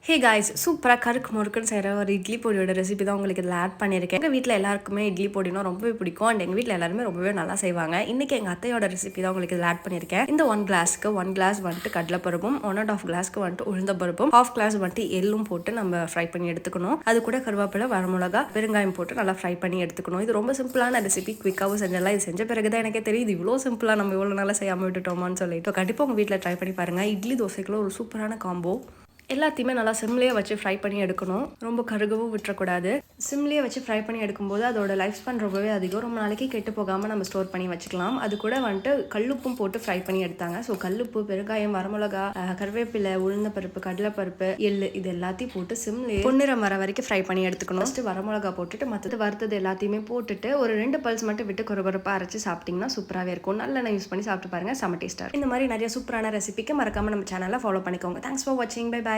Hey guys, சூப்பராக கருக்கு முறுக்குன்னு செய்கிற ஒரு இட்லி பொடியோட ரெசிபி தான் உங்களுக்கு இதில் ஆட் பண்ணியிருக்கேன். எங்கள் வீட்டில் எல்லாருக்குமே இட்லி பொடினா ரொம்பவே பிடிக்கும். அண்ட் எங்கள் வீட்டில் எல்லாருமே ரொம்பவே நல்லா செய்வாங்க. இன்றைக்கி எங்கள் அத்தையோட ரெசிபி தான் உங்களுக்கு இதில் ஆட் பண்ணியிருக்கேன். இந்த 1 கிளாஸ்க்கு 1 கிளாஸ் வந்துட்டு கடலைப்பருப்பும் 1.5 கிளாஸ்க்கு வந்துட்டு உளுந்தப்பருப்பும் 1/2 கிளாஸ் வந்துட்டு எள்ளும் போட்டு நம்ம ஃப்ரை பண்ணி எடுத்துக்கணும். அது கூட கருவேப்பிலை, வரமிளகா, பெருங்காயம் போட்டு நல்லா ஃப்ரை பண்ணி எடுத்துக்கணும். இது ரொம்ப சிம்பிளான ரெசிபி, குவிக்காகவும் செஞ்சிடலாம். இது செஞ்ச பிறகு தான் எனக்கே தெரியுது இவ்வளோ சிம்பிளாக நம்ம இவ்வளோ நல்லா செய்யாமல் விட்டுட்டோமான்னு சொல்லிட்டு. கண்டிப்பாக உங்கள் வீட்டில் ட்ரை பண்ணி பாருங்கள். இட்லி தோசைக்குள்ள ஒரு சூப்பரான காம்போ. எல்லாத்தையுமே நல்லா சிம்லேயே வச்சு ஃப்ரை பண்ணி எடுக்கணும். ரொம்ப கருகவும் விட்டுறக்கூடாது. சிம்லேயே வச்சு ஃப்ரை பண்ணி எடுக்கும்போது அதோட லைஃப் ஸ்பேன் ரொம்பவே அதிகம். ரொம்ப நாளைக்கு கெட்டு போகாமல் நம்ம ஸ்டோர் பண்ணி வச்சுக்கலாம். அது கூட வந்துட்டு கல்லுப்பும் போட்டு ஃப்ரை பண்ணி எடுத்தாங்க. ஸோ கல்லுப்பு, பெருங்காயம், வரமிளகா, கருவேப்பிலை, உளுந்தப்பருப்பு, கடலைப்பருப்பு, எள்ளு இது எல்லாத்தையும் போட்டு சிம்லேயே பொன்னிறம் வர வரைக்கும் ஃப்ரை பண்ணி எடுத்துக்கணும். ஃபஸ்ட்டு வரமிளகா போட்டுட்டு மற்றது வறுத்தது எல்லாத்தையுமே போட்டுட்டு ஒரு 2 பல்ஸ் மட்டும் விட்டு கொரகொரப்பாக அரைச்சி சாப்பிட்டிங்கன்னா சூப்பராகவே இருக்கும். நல்லெண்ணெய் யூஸ் பண்ணி சாப்பிட்டு பாருங்கள், செம்ம டேஸ்ட்டாக. இந்த மாதிரி நிறைய சூப்பரான ரெசிபிக்கு மறக்காமல் நம்ம சேனலை ஃபாலோ பண்ணிக்கோங்க. தேங்க்ஸ் ஃபார் வாட்சிங். Bye bye.